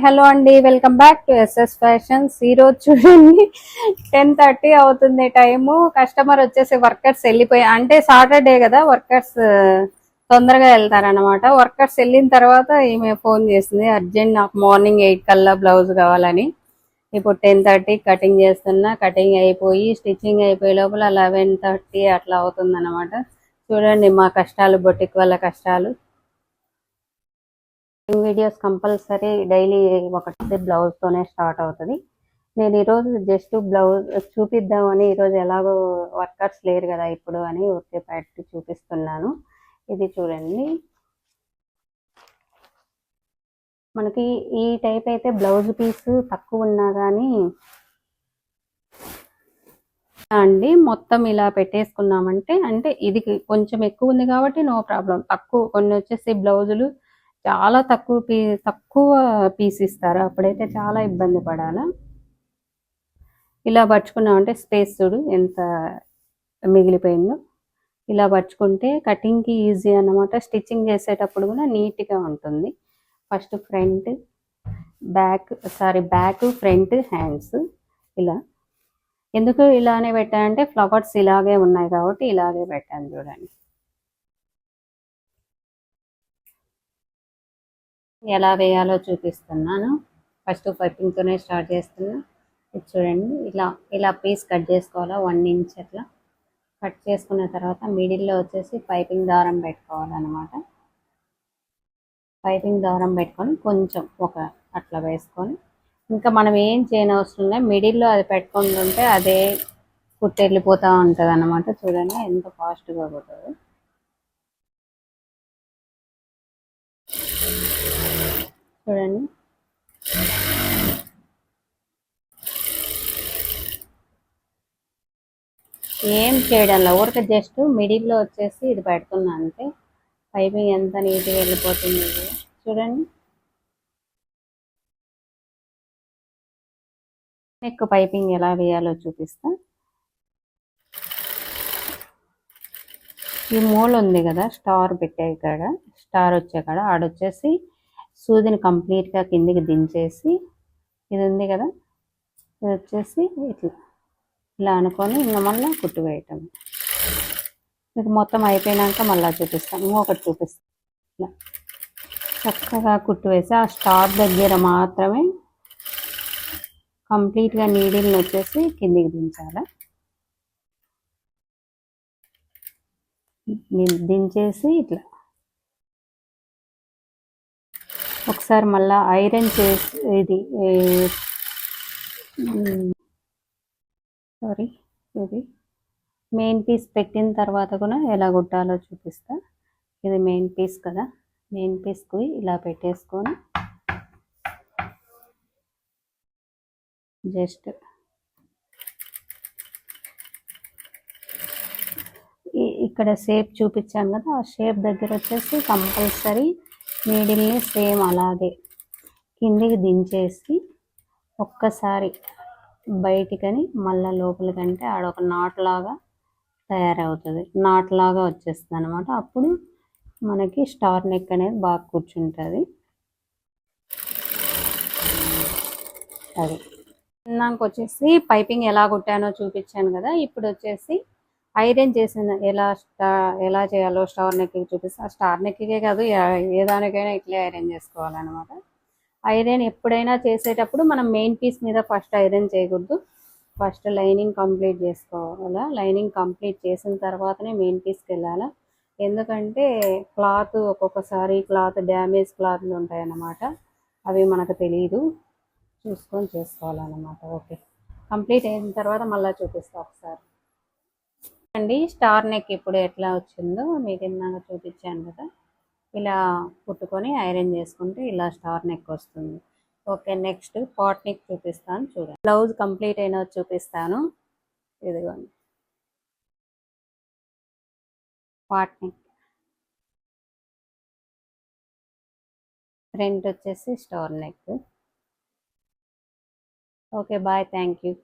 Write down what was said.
Hello అండి, welcome back to SS fashions. ఈరోజు చూడండి 10:30 అవుతుంది టైము. కస్టమర్ వచ్చేసి వర్కర్స్ వెళ్ళిపోయి, అంటే సాటర్డే కదా, వర్కర్స్ తొందరగా వెళ్తారనమాట. వర్కర్స్ వెళ్ళిన తర్వాత ఈమె ఫోన్ చేసింది, అర్జెంట్ నాకు మార్నింగ్ 8 కల్లా బ్లౌజ్ కావాలని. ఇప్పుడు 10:30 కటింగ్ చేస్తున్నా. కటింగ్ అయిపోయి స్టిచ్చింగ్ అయిపోయే లోపల 11:30 అట్లా అవుతుంది అనమాట. చూడండి మా కష్టాలు, బొటిక్ వాళ్ళ కష్టాలు. వీడియోస్ కంపల్సరీ డైలీ ఒకటి బ్లౌజ్తోనే స్టార్ట్ అవుతుంది. నేను ఈరోజు జస్ట్ బ్లౌజ్ చూపిద్దామని, ఈరోజు ఎలాగో వర్కర్స్ లేరు కదా ఇప్పుడు అని ఊరికే పెట్టి చూపిస్తున్నాను. ఇది చూడండి, మనకి ఈ టైప్ అయితే బ్లౌజ్ పీస్ తక్కువ ఉన్నా కానీ అండి మొత్తం ఇలా పెట్టేసుకున్నామంటే, అంటే ఇది కొంచెం ఎక్కువ ఉంది కాబట్టి నో ప్రాబ్లం. తక్కువ కొన్ని వచ్చేసి బ్లౌజులు చాలా తక్కువ పీస్ ఇస్తారు, అప్పుడైతే చాలా ఇబ్బంది పడాలా. ఇలా పరుచుకున్నామంటే స్పేస్ చూడు ఎంత మిగిలిపోయిందో. ఇలా పరుచుకుంటే కటింగ్కి ఈజీ అన్నమాట. స్టిచ్చింగ్ చేసేటప్పుడు కూడా నీట్గా ఉంటుంది. ఫస్ట్ బ్యాక్ ఫ్రంట్ హ్యాండ్స్ ఇలా. ఎందుకు ఇలానే పెట్టానంటే ఫ్లవర్స్ ఇలాగే ఉన్నాయి కాబట్టి ఇలాగే పెట్టాను. చూడండి ఎలా వేయాలో చూపిస్తున్నాను. ఫస్ట్ పైపింగ్తోనే స్టార్ట్ చేస్తున్నా. ఇది చూడండి, ఇలా పీస్ కట్ చేసుకోవాలా, 1 ఇంచ్ అట్లా కట్ చేసుకున్న తర్వాత మిడిల్లో వచ్చేసి పైపింగ్ దారం పెట్టుకోవాలన్నమాట. పైపింగ్ దారం పెట్టుకొని కొంచెం అట్లా వేసుకొని, ఇంకా మనం ఏం చేయనవసరం లేదు. మిడిల్లో అది పెట్టుకుంటుంటే అదే కుట్టు వెళ్ళిపోతూ ఉంటుంది అన్నమాట. చూడండి ఎంత ఫాస్ట్గా పోతుందో. చూడండి ఏం చేయడంలో ఊరికే జస్ట్ మిడిల్లో వచ్చేసి ఇది పెడుతున్నా అంతే. పైపింగ్ ఎంత నీట్గా వెళ్ళిపోతుంది చూడండి. నెక్ పైపింగ్ ఎలా వేయాలో చూపిస్తా. ఈ మూల ఉంది కదా, స్టార్ పెట్టే కాడ, స్టార్ వచ్చే కాడ ఆడొచ్చేసి సూదిని కంప్లీట్గా కిందికి దించేసి, ఇది ఉంది కదా, ఇది వచ్చేసి ఇలా అనుకొని ఇంకా మళ్ళీ కుట్టు వేయటం. ఇది మొత్తం అయిపోయినాక మళ్ళీ చూపిస్తాను. ఇంకొకటి చూపిస్తాను. ఇలా చక్కగా కుట్టు వేసి ఆ స్టార్ దగ్గర మాత్రమే కంప్లీట్గా నీడిల్ని వచ్చేసి కిందికి దించాలి. దించేసి ఇట్లా ఒకసారి మళ్ళీ ఐరన్ చేసి ఇది మెయిన్ పీస్ పెట్టిన తర్వాత కూడా ఎలా కుట్టాలో చూపిస్తా. ఇది మెయిన్ పీస్ కదా, మెయిన్ పీస్కి ఇలా పెట్టేసుకొని జస్ట్ ఇక్కడ షేప్ చూపించాను కదా, ఆ షేప్ దగ్గర వచ్చేసి కంపల్సరీ నీడిల్ని సేమ్ అలాగే కిందికి దించేసి ఒక్కసారి బయటికని మళ్ళీ లోపలికంటే ఆడొక నాట్ లాగా తయారవుతుంది, నాట్ లాగా వచ్చేస్తుంది అనమాట. అప్పుడు మనకి స్టార్ నెక్ అనేది బాగా కూర్చుంటుంది. అది నాకు వచ్చేసి పైపింగ్ ఎలా కుట్టానో చూపించాను కదా. ఇప్పుడు వచ్చేసి ఐరన్ చేసిన ఎలా చేయాలో స్టార్ నెక్కి చూపిస్తా. స్టార్ నెక్కే కాదు, ఏ దానికైనా ఇట్లే ఐరన్ చేసుకోవాలన్నమాట. ఐరన్ ఎప్పుడైనా చేసేటప్పుడు మనం మెయిన్ పీస్ మీద ఫస్ట్ ఐరన్ చేయకూడదు. ఫస్ట్ లైనింగ్ కంప్లీట్ చేసుకోవాలా. లైనింగ్ కంప్లీట్ చేసిన తర్వాతనే మెయిన్ పీస్కి వెళ్ళాలా. ఎందుకంటే ఒక్కొక్కసారి క్లాత్ డ్యామేజ్ క్లాత్లు ఉంటాయన్నమాట, అవి మనకు తెలియదు, చూసుకొని చేసుకోవాలన్నమాట. ఓకే, కంప్లీట్ అయిన తర్వాత మళ్ళీ చూపిస్తా ఒకసారి. అండి స్టార్ నెక్ ఇప్పుడు ఎట్లా వచ్చిందో మీకు ఇందాక చూపించాను కదా, ఇలా కుట్టుకొని ఐరన్ చేసుకుంటే ఇలా స్టార్ నెక్ వస్తుంది. ఓకే, నెక్స్ట్ పాట్ నెక్ చూపిస్తాను చూడండి. బ్లౌజ్ కంప్లీట్ అయినా చూపిస్తాను. ఇదిగోండి పాట్ నెక్. ఫ్రంట్ వచ్చేసి star neck. Okay bye, thank you.